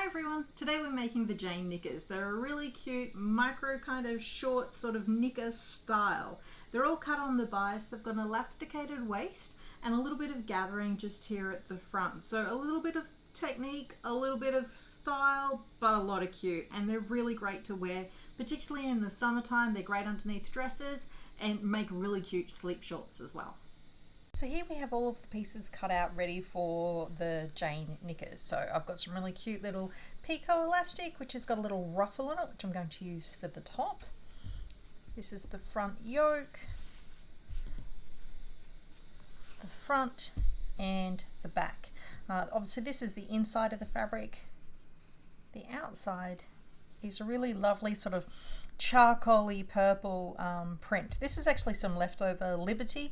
Hi everyone, today we're making the Jane Knickers. They're a really cute micro kind of short sort of knicker style. They're all cut on the bias, they've got an elasticated waist and a little bit of gathering just here at the front. So a little bit of technique, a little bit of style, but a lot of cute, and they're really great to wear, particularly in the summertime. They're great underneath dresses and make really cute sleep shorts as well. So here we have all of the pieces cut out ready for the Jane Knickers. So I've got some really cute little picot elastic which has got a little ruffle in it, which I'm going to use for the top. This is the front yoke, the front and the back. Obviously this is the inside of the fabric. The outside is a really lovely sort of charcoaly purple print. This is actually some leftover Liberty.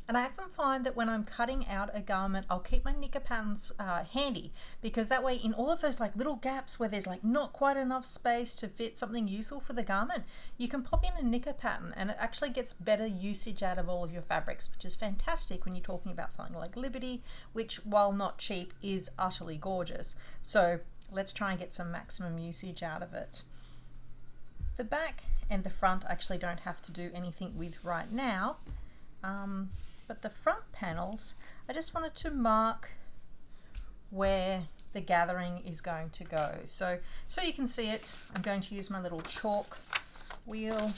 And I often find that when I'm cutting out a garment, I'll keep my knicker patterns handy, because that way in all of those like little gaps where there's like not quite enough space to fit something useful for the garment, you can pop in a knicker pattern and it actually gets better usage out of all of your fabrics, which is fantastic when you're talking about something like Liberty, which while not cheap is utterly gorgeous. So let's try and get some maximum usage out of it. The back and the front actually don't have to do anything with right now. But the front panels, I just wanted to mark where the gathering is going to go. So you can see it, I'm going to use my little chalk wheel.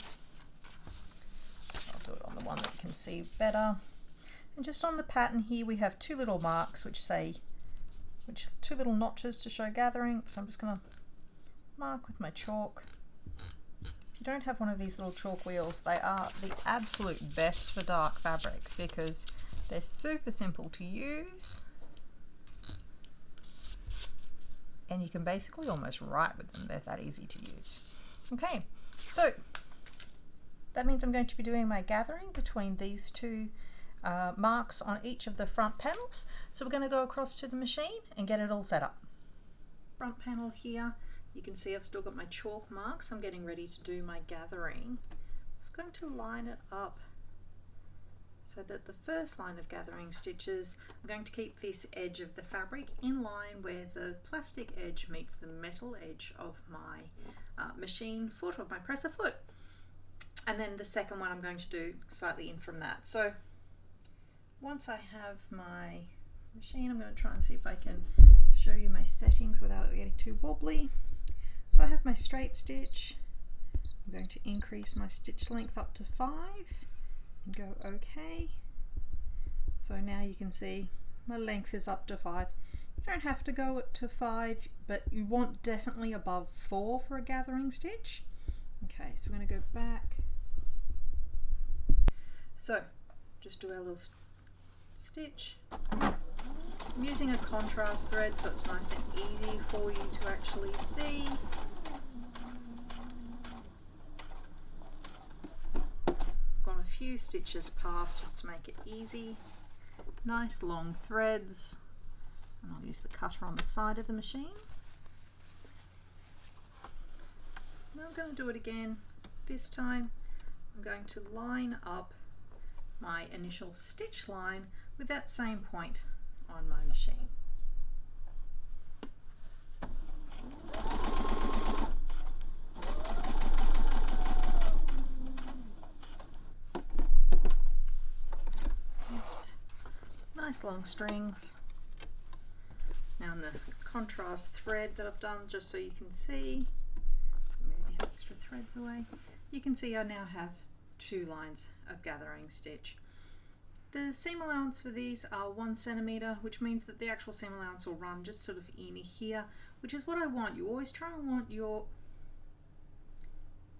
I'll do it on the one that you can see better. And just on the pattern here, we have two little marks two little notches to show gathering. So I'm just going to mark with my chalk. If you don't have one of these little chalk wheels, they are the absolute best for dark fabrics because they're super simple to use and you can basically almost write with them. They're that easy to use. Okay, so that means I'm going to be doing my gathering between these two marks on each of the front panels. So we're going to go across to the machine and get it all set up. Front panel here. You can see I've still got my chalk marks. I'm getting ready to do my gathering. I'm just going to line it up so that the first line of gathering stitches, I'm going to keep this edge of the fabric in line where the plastic edge meets the metal edge of my machine foot, or my presser foot. And then the second one I'm going to do slightly in from that. So once I have my machine, I'm going to try and see if I can show you my settings without it getting too wobbly. So I have my straight stitch. I'm going to increase my stitch length up to 5 and go OK. So now you can see my length is up to 5. You don't have to go to 5, but you want definitely above 4 for a gathering stitch. Okay, so we're going to go back. So just do our little stitch. I'm using a contrast thread so it's nice and easy for you to actually see. Gone a few stitches past just to make it easy. Nice long threads, and I'll use the cutter on the side of the machine. Now I'm going to do it again. This time I'm going to line up my initial stitch line with that same point on my machine. Nice long strings. Now in the contrast thread that I've done, just so you can see, move the extra threads away, you can see I now have 2 lines of gathering stitch. The seam allowance for these are 1 centimeter, which means that the actual seam allowance will run just sort of in here, which is what I want. You always try and want your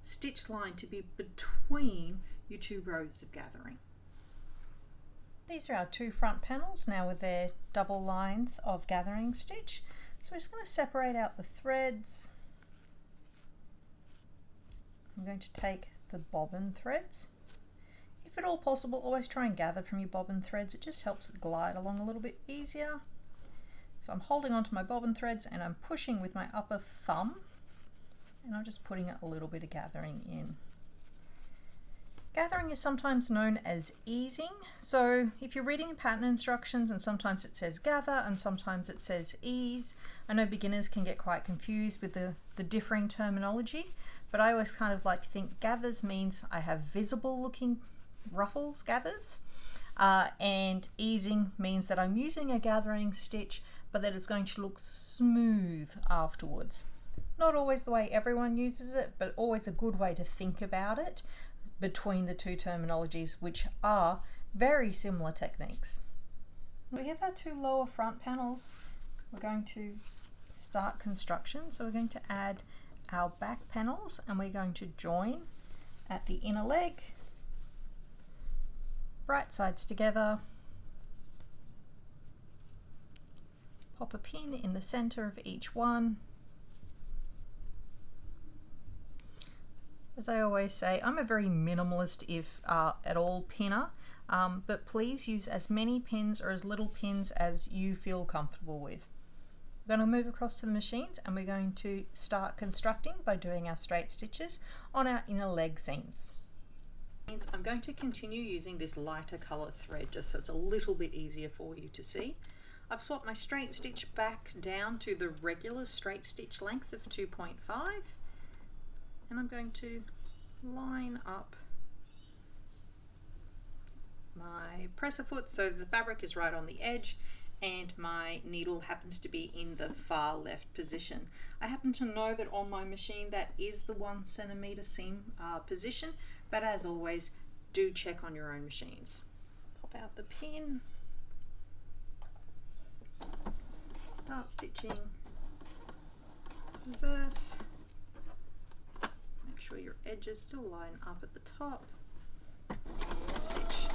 stitch line to be between your 2 rows of gathering. These are our 2 front panels now with their double lines of gathering stitch. So we're just going to separate out the threads. I'm going to take the bobbin threads. If at all possible, always try and gather from your bobbin threads. It just helps it glide along a little bit easier. So I'm holding onto my bobbin threads and I'm pushing with my upper thumb, and I'm just putting a little bit of gathering in. Gathering is sometimes known as easing. So if you're reading pattern instructions and sometimes it says gather and sometimes it says ease, I know beginners can get quite confused with the differing terminology, but I always kind of like to think gathers means I have visible looking ruffles, gathers, and easing means that I'm using a gathering stitch but that it's going to look smooth afterwards. Not always the way everyone uses it, but always a good way to think about it between the two terminologies, which are very similar techniques. We have our two lower front panels. We're going to start construction, so we're going to add our back panels and we're going to join at the inner leg, right sides together, pop a pin in the center of each one. As I always say, I'm a very minimalist, if at all, pinner, but please use as many pins or as little pins as you feel comfortable with. We're going to move across to the machines and we're going to start constructing by doing our straight stitches on our inner leg seams. I'm going to continue using this lighter colour thread just so it's a little bit easier for you to see. I've swapped my straight stitch back down to the regular straight stitch length of 2.5. And I'm going to line up my presser foot so the fabric is right on the edge and my needle happens to be in the far left position. I happen to know that on my machine that is the 1 centimeter seam position, but as always, do check on your own machines. Pop out the pin, start stitching, reverse. Make sure your edges still line up at the top, and stitch.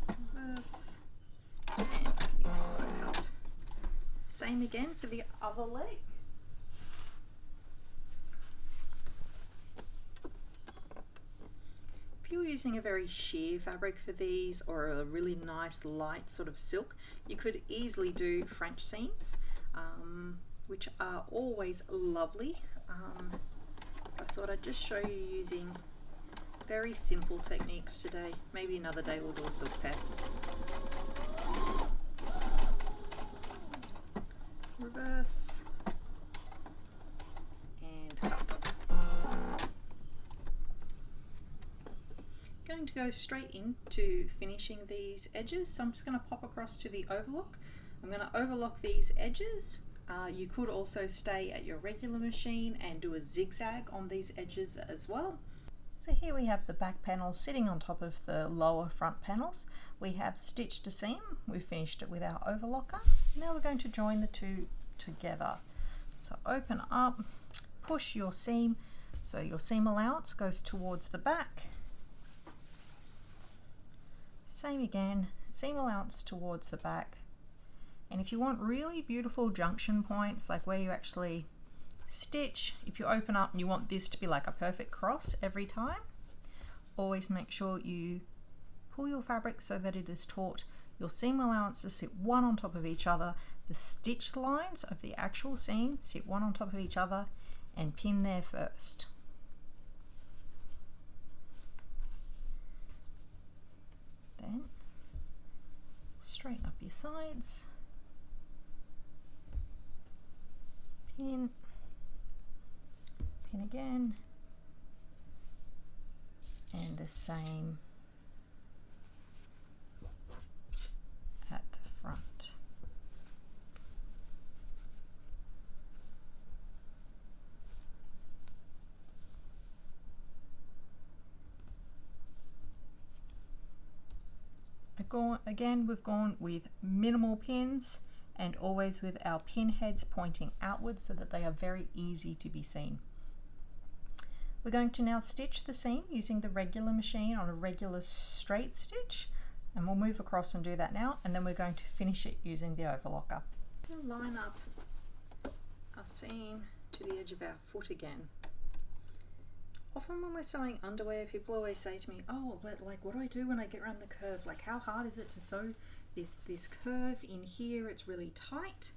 Reverse, and I can use the picot. Same again for the other leg. If you're using a very sheer fabric for these or a really nice light sort of silk, you could easily do French seams, which are always lovely. I thought I'd just show you using very simple techniques today. Maybe another day we'll do a silk pair. Reverse and cut. Going to go straight into finishing these edges, so I'm just going to pop across to the overlock. I'm going to overlock these edges. You could also stay at your regular machine and do a zigzag on these edges as well. So here we have the back panels sitting on top of the lower front panels. We have stitched a seam, we've finished it with our overlocker. Now we're going to join the two together. So open up, push your seam, so your seam allowance goes towards the back. Same again, seam allowance towards the back. And if you want really beautiful junction points, like where you actually stitch, if you open up and you want this to be like a perfect cross every time, always make sure you pull your fabric so that it is taut. Your seam allowances sit one on top of each other. The stitch lines of the actual seam sit one on top of each other, and pin there first. Then straighten up your sides, pin, pin again, and the same at the front. Again, we've gone with minimal pins and always with our pin heads pointing outwards so that they are very easy to be seen. We're going to now stitch the seam using the regular machine on a regular straight stitch, and we'll move across and do that now, and then we're going to finish it using the overlocker. We'll line up our seam to the edge of our foot again. Often when we're sewing underwear, people always say to me, oh, like, what do I do when I get around the curve? Like, how hard is it to sew this curve in here? It's really tight.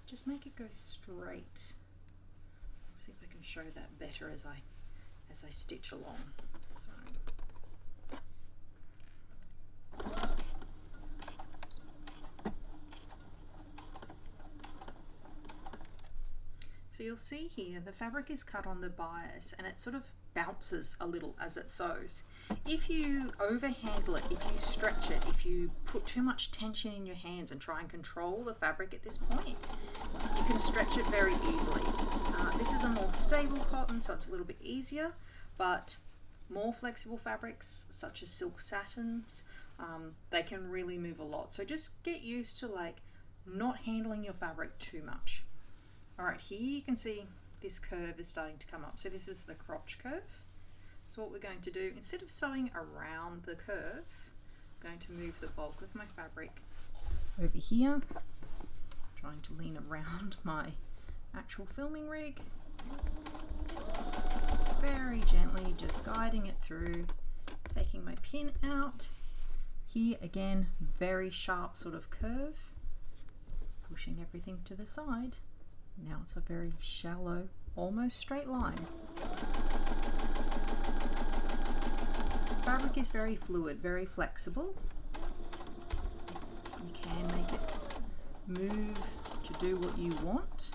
just make it go straight. Let's see if I can show that better as I stitch along. So you'll see here the fabric is cut on the bias and it sort of bounces a little as it sews. If you overhandle it, if you stretch it, if you put too much tension in your hands and try and control the fabric at this point, you can stretch it very easily. This is a more stable cotton, so it's a little bit easier, but more flexible fabrics such as silk satins, they can really move a lot. So just get used to like not handling your fabric too much. All right, here you can see this curve is starting to come up. So this is the crotch curve. So what we're going to do, instead of sewing around the curve, I'm going to move the bulk of my fabric over here, trying to lean around my actual filming rig. Very gently, just guiding it through, taking my pin out. Here again, very sharp sort of curve, pushing everything to the side. Now it's a very shallow, almost straight line. Fabric is very fluid, very flexible. You can make it move to do what you want,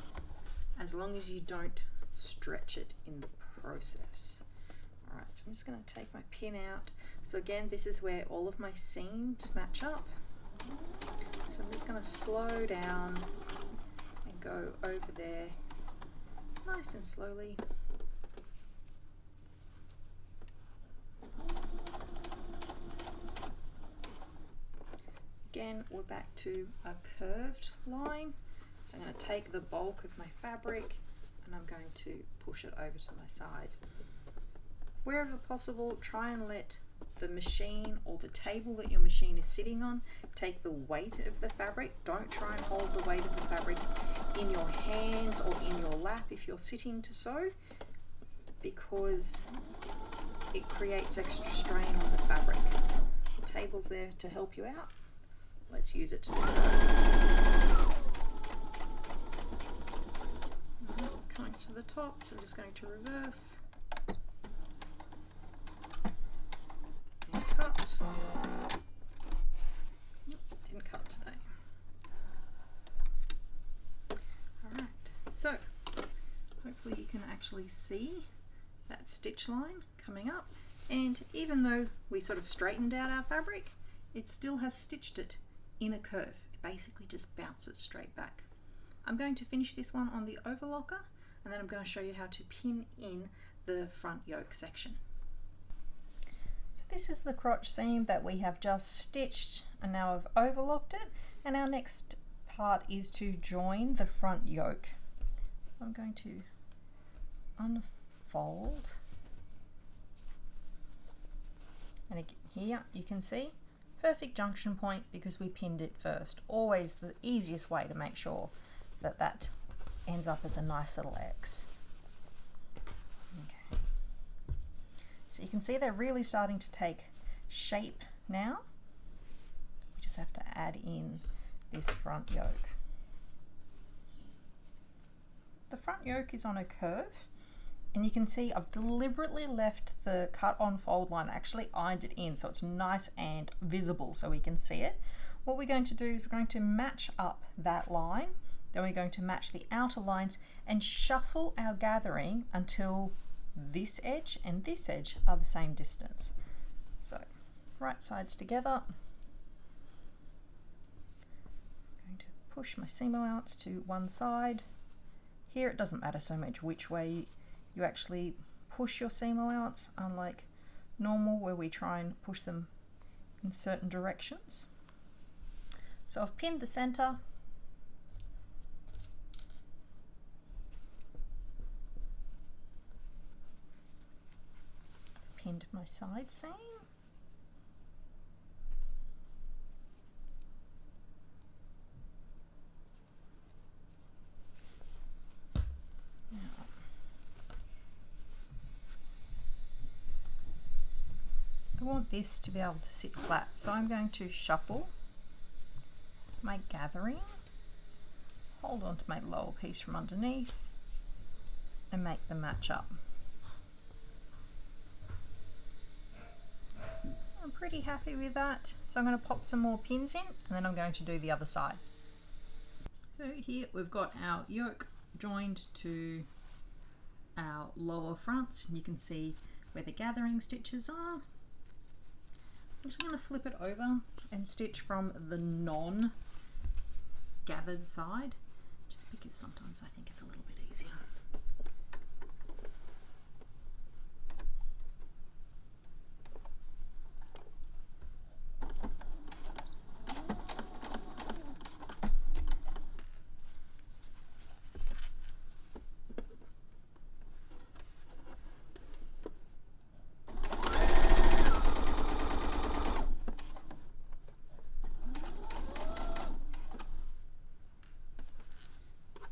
as long as you don't stretch it in the process. All right, so I'm just going to take my pin out. So again, this is where all of my seams match up. So I'm just going to slow down and go over there nice and slowly. Again, we're back to a curved line. So I'm going to take the bulk of my fabric and I'm going to push it over to my side. Wherever possible, try and let the machine or the table that your machine is sitting on take the weight of the fabric. Don't try and hold the weight of the fabric in your hands or in your lap if you're sitting to sew, because it creates extra strain on the fabric. The table's there to help you out. Let's use it to do so. Coming to the top, so I'm just going to reverse and cut. Didn't cut today. Alright, so hopefully you can actually see that stitch line coming up, and even though we sort of straightened out our fabric, it still has stitched it in a curve. It basically just bounces straight back. I'm going to finish this one on the overlocker, and then I'm going to show you how to pin in the front yoke section. So this is the crotch seam that we have just stitched, and now I've overlocked it, and our next part is to join the front yoke. So I'm going to unfold, and here you can see perfect junction point because we pinned it first. Always the easiest way to make sure that that ends up as a nice little X. Okay. So you can see they're really starting to take shape now. We just have to add in this front yoke. The front yoke is on a curve, and you can see I've deliberately left the cut on fold line, actually ironed it in so it's nice and visible so we can see it. What we're going to do is we're going to match up that line, then we're going to match the outer lines and shuffle our gathering until this edge and this edge are the same distance. So right sides together. I'm going to push my seam allowance to one side. Here it doesn't matter so much which way you actually push your seam allowance, unlike normal where we try and push them in certain directions. So I've pinned the center. I've pinned my side seam. I want this to be able to sit flat, so I'm going to shuffle my gathering, hold on to my lower piece from underneath and make them match up. I'm pretty happy with that, so I'm going to pop some more pins in and then I'm going to do the other side. So here we've got our yoke joined to our lower fronts, and you can see where the gathering stitches are. I'm just going to flip it over and stitch from the non-gathered side, just because sometimes I think it's a little bit easier.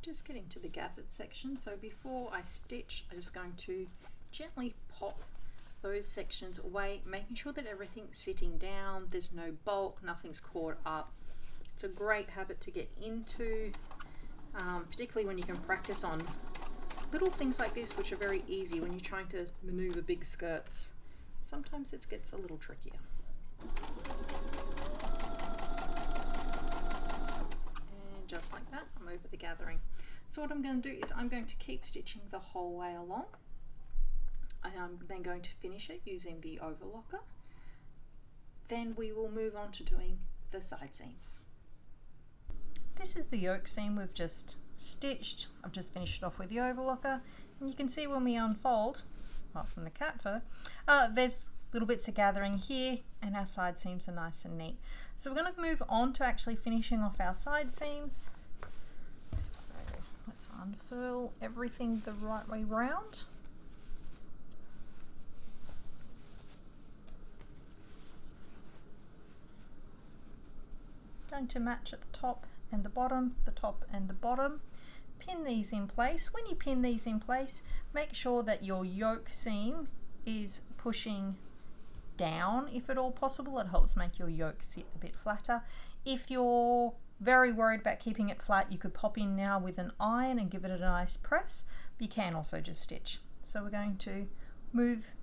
Just getting to the gathered section, so before I stitch I'm just going to gently pop those sections away, making sure that everything's sitting down, there's no bulk, nothing's caught up. It's a great habit to get into, particularly when you can practice on little things like this, which are very easy when you're trying to maneuver big skirts. Sometimes it gets a little trickier. And just like that, I'm over the gathering. So what I'm going to do is I'm going to keep stitching the whole way along. I'm then going to finish it using the overlocker. Then we will move on to doing the side seams. This is the yoke seam we've just stitched. I've just finished it off with the overlocker, and you can see when we unfold, apart from the cat fur, there's little bits of gathering here, and our side seams are nice and neat. So we're going to move on to actually finishing off our side seams. So let's unfurl everything the right way round. Going to match at the top and the bottom, the top and the bottom. Pin these in place. When you pin these in place, make sure that your yoke seam is pushing down if at all possible. It helps make your yoke sit a bit flatter. If you're very worried about keeping it flat, you could pop in now with an iron and give it a nice press. But you can also just stitch. So we're going to move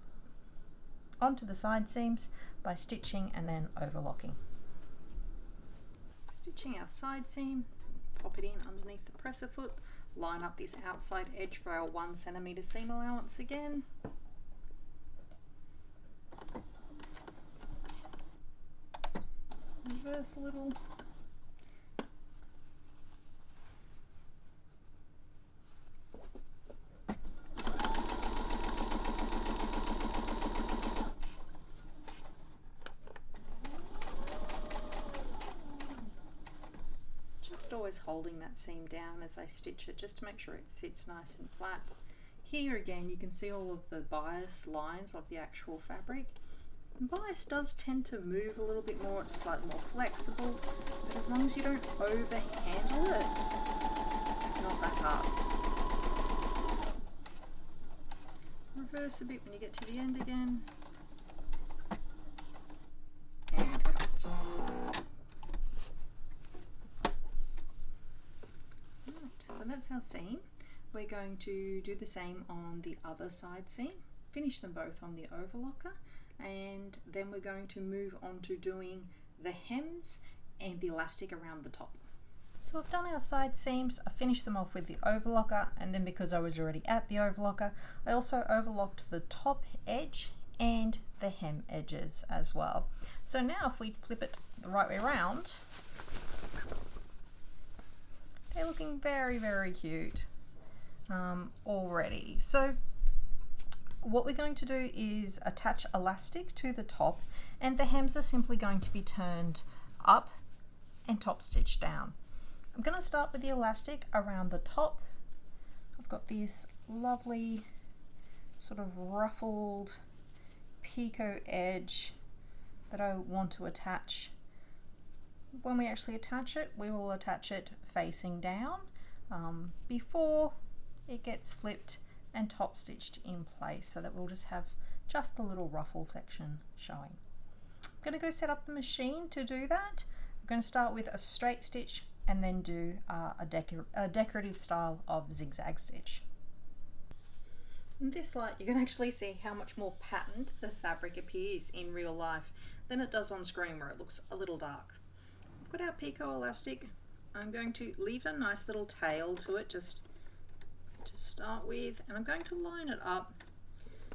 onto the side seams by stitching and then overlocking. Stitching our side seam, pop it in underneath the presser foot, line up this outside edge for our 1 centimetre seam allowance again. Reverse a little. Always holding that seam down as I stitch it, just to make sure it sits nice and flat. Here again you can see all of the bias lines of the actual fabric. And bias does tend to move a little bit more, it's slightly more flexible, but as long as you don't over handle it, it's not that hard. Reverse a bit when you get to the end again, and cut. So that's our seam. We're going to do the same on the other side seam, finish them both on the overlocker, and then we're going to move on to doing the hems and the elastic around the top. So I've done our side seams, I finished them off with the overlocker, and then because I was already at the overlocker, I also overlocked the top edge and the hem edges as well. So now if we flip it the right way around, they're looking very, very cute already. So what we're going to do is attach elastic to the top, and the hems are simply going to be turned up and top stitched down. I'm going to start with the elastic around the top. I've got this lovely sort of ruffled picot edge that I want to attach. When we actually attach it, we will attach it facing down before it gets flipped and top stitched in place, so that we'll just have just the little ruffle section showing. I'm going to go set up the machine to do that. I'm going to start with a straight stitch and then do a decorative style of zigzag stitch. In this light you can actually see how much more patterned the fabric appears in real life than it does on screen where it looks a little dark. I've got our picot elastic. I'm going to leave a nice little tail to it just to start with, and I'm going to line it up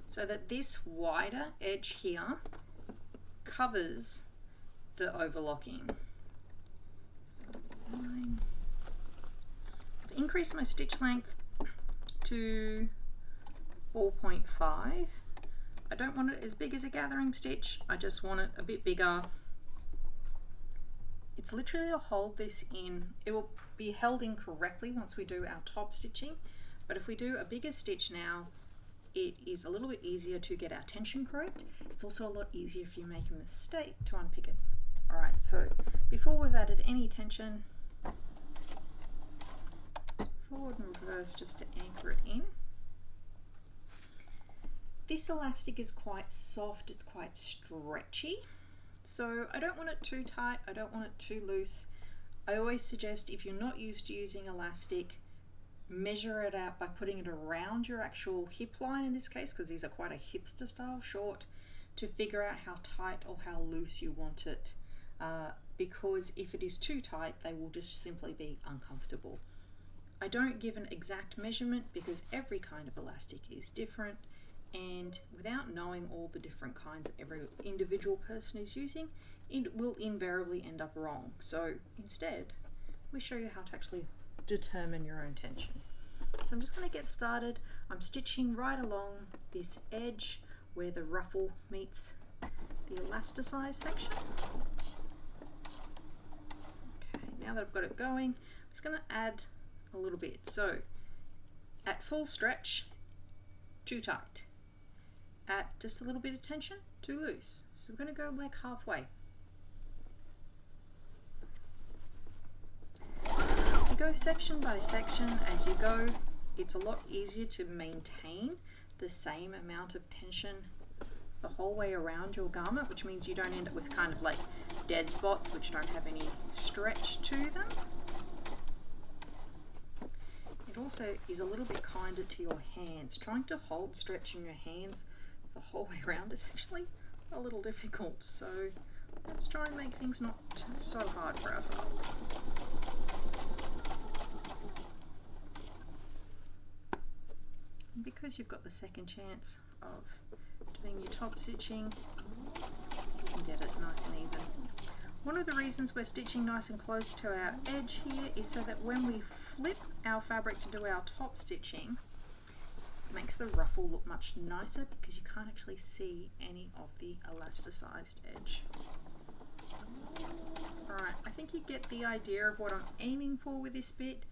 so that this wider edge here covers the overlocking. So line. I've increased my stitch length to 4.5. I don't want it as big as a gathering stitch, I just want it a bit bigger. It's literally to hold this in. It will be held in correctly once we do our top stitching, but if we do a bigger stitch now, it is a little bit easier to get our tension correct. It's also a lot easier if you make a mistake to unpick it. Alright, so before we've added any tension, forward and reverse just to anchor it in. This elastic is quite soft, it's quite stretchy, so I don't want it too tight, I don't want it too loose. I always suggest, if you're not used to using elastic, measure it out by putting it around your actual hip line in this case, because these are quite a hipster style short, to figure out how tight or how loose you want it, because if it is too tight they will just simply be uncomfortable. I don't give an exact measurement because every kind of elastic is different, and without knowing all the different kinds that every individual person is using, it will invariably end up wrong. So instead, we show you how to actually determine your own tension. So I'm just going to get started. I'm stitching right along this edge where the ruffle meets the elasticized section. Okay, now that I've got it going, I'm just going to add a little bit. So at full stretch, too tight. At just a little bit of tension, too loose. So we're going to go like halfway. You go section by section as you go. It's a lot easier to maintain the same amount of tension the whole way around your garment, which means you don't end up with kind of like dead spots which don't have any stretch to them. It also is a little bit kinder to your hands. Trying to hold stretch in your hands the whole way around is actually a little difficult, so let's try and make things not so hard for ourselves. And because you've got the second chance of doing your top stitching, you can get it nice and easy. One of the reasons we're stitching nice and close to our edge here is so that when we flip our fabric to do our top stitching, makes the ruffle look much nicer because you can't actually see any of the elasticized edge. Alright, I think you get the idea of what I'm aiming for with this bit.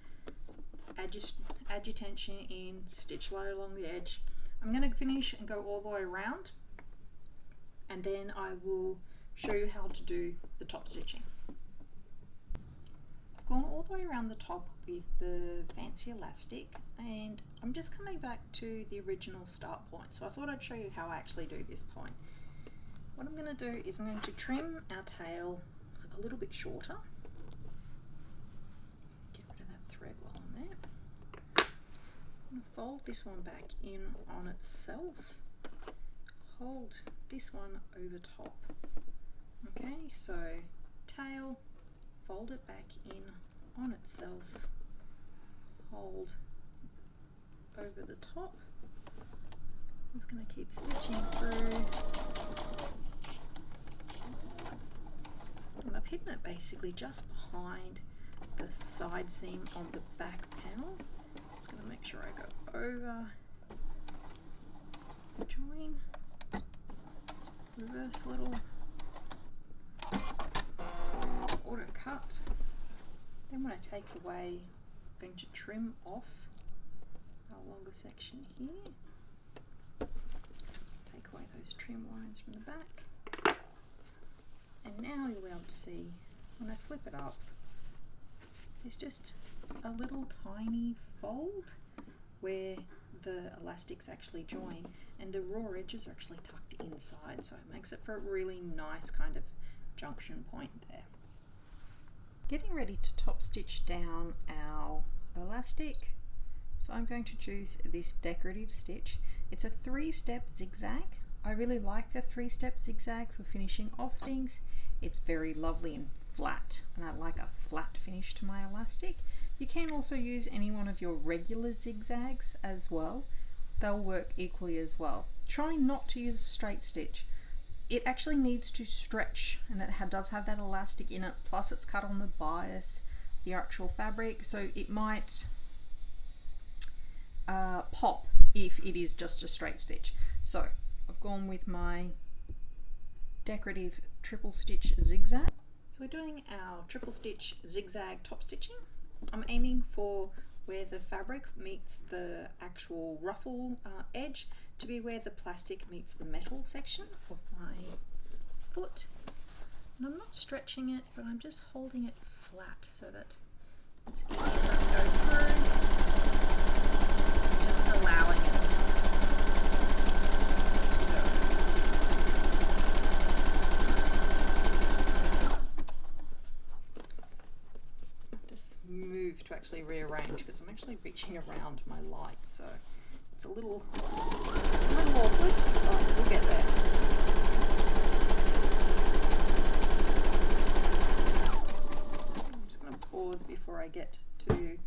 Add your tension in, stitch light along the edge. I'm going to finish and go all the way around, and then I will show you how to do the top stitching. I've gone all the way around the top with the fancy elastic, and I'm just coming back to the original start point. So I thought I'd show you how I actually do this point. What I'm going to do is I'm going to trim our tail a little bit shorter. Get rid of that thread while I'm there. I'm going to fold this one back in on itself. Hold this one over top. Okay, so tail, fold it back in on itself, hold over the top. I'm just going to keep stitching through, and I've hidden it basically just behind the side seam on the back panel. I'm just going to make sure I go over, join, reverse a little, auto cut. Then when I take away, I'm going to trim off our longer section here. Take away those trim lines from the back. And now you'll be able to see, when I flip it up, there's just a little tiny fold where the elastics actually join, and the raw edges are actually tucked inside, so it makes it for a really nice kind of junction point there. getting ready to top stitch down our elastic. So I'm going to choose this decorative stitch. It's a 3-step zigzag. I really like the 3-step zigzag for finishing off things. It's very lovely and flat, and I like a flat finish to my elastic. You can also use any one of your regular zigzags as well. They'll work equally as well. Try not to use a straight stitch. It actually needs to stretch, and it does have that elastic in it, plus it's cut on the bias, the actual fabric, so it might pop if it is just a straight stitch. So I've gone with my decorative triple stitch zigzag. So we're doing our triple stitch zigzag top stitching. I'm aiming for where the fabric meets the actual ruffle edge to be where the plastic meets the metal section of my foot. And I'm not stretching it, but I'm just holding it flat so that it's easier for it to go through. Just allowing it to go. Just move to actually rearrange because I'm actually reaching around my light, so it's a little awkward, but we'll get there. I'm just going to pause before I get to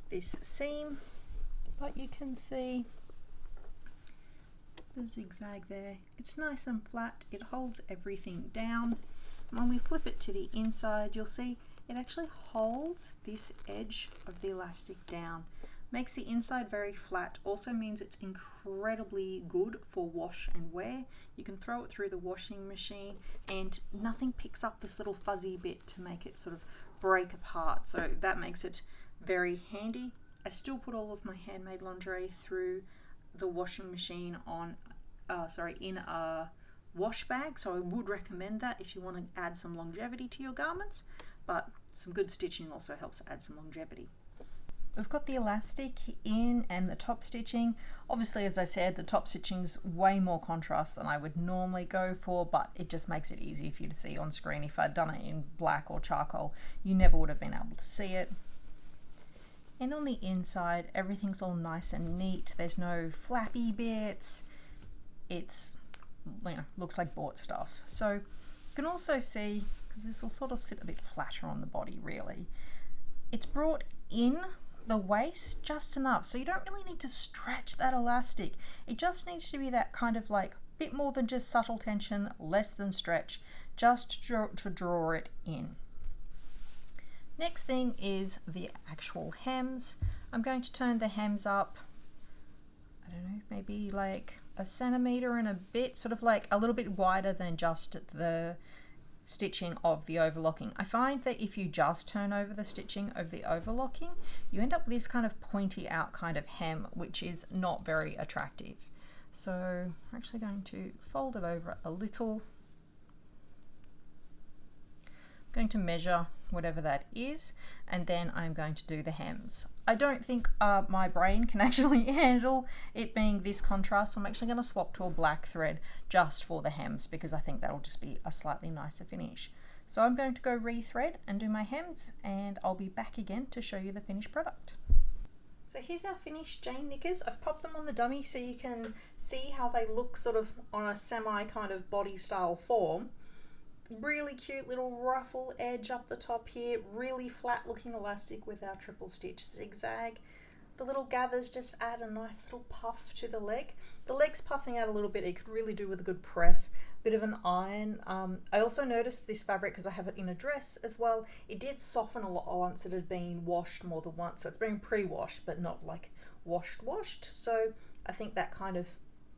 this seam, but you can see the zigzag there. It's nice and flat, it holds everything down. When we flip it to the inside, you'll see it actually holds this edge of the elastic down. Makes the inside very flat, also means it's incredibly good for wash and wear. You can throw it through the washing machine and nothing picks up this little fuzzy bit to make it sort of break apart, so that makes it very handy. I still put all of my handmade lingerie through the washing machine on in a wash bag, so I would recommend that if you want to add some longevity to your garments, but some good stitching also helps add some longevity. We've got the elastic in and the top stitching. Obviously, as I said, the top stitching's way more contrast than I would normally go for, but it just makes it easy for you to see on screen. If I'd done it in black or charcoal, you never would have been able to see it. And on the inside, everything's all nice and neat. There's no flappy bits. It's, looks like bought stuff. So you can also see, because this will sort of sit a bit flatter on the body really, it's brought in the waist just enough, so you don't really need to stretch that elastic. It just needs to be that kind of like bit more than just subtle tension, less than stretch, just to draw it in. Next thing is the actual hems. I'm going to turn the hems up, I don't know, maybe like a centimetre and a bit, sort of like a little bit wider than just the stitching of the overlocking. I find that if you just turn over the stitching of the overlocking, you end up with this kind of pointy out kind of hem, which is not very attractive. So I'm actually going to fold it over a little. I'm going to measure whatever that is, and then I'm going to do the hems. I don't think my brain can actually handle it being this contrast, so I'm actually going to swap to a black thread just for the hems because I think that'll just be a slightly nicer finish. So I'm going to go rethread and do my hems, and I'll be back again to show you the finished product. So here's our finished Jane Knickers. I've popped them on the dummy so you can see how they look sort of on a semi kind of body style form. Really cute little ruffle edge up the top here, really flat looking elastic with our triple stitch zigzag. The little gathers just add a nice little puff to the leg. The leg's puffing out a little bit, it could really do with a good press, bit of an iron. I also noticed this fabric, because I have it in a dress as well, it did soften a lot once it had been washed more than once, so it's been pre-washed but not like washed, so I think that kind of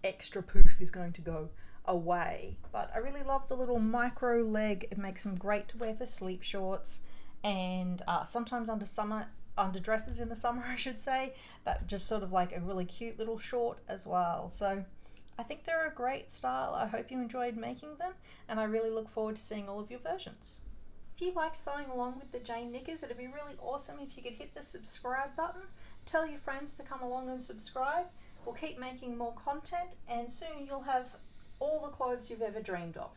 extra poof is going to go away. But I really love the little micro leg. It makes them great to wear for sleep shorts and sometimes under dresses in the summer, I should say. That just sort of like a really cute little short as well. So I think they're a great style. I hope you enjoyed making them, and I really look forward to seeing all of your versions. If you liked sewing along with the Jane Knickers, it'd be really awesome if you could hit the subscribe button. Tell your friends to come along and subscribe. We'll keep making more content, and soon you'll have all the clothes you've ever dreamed of.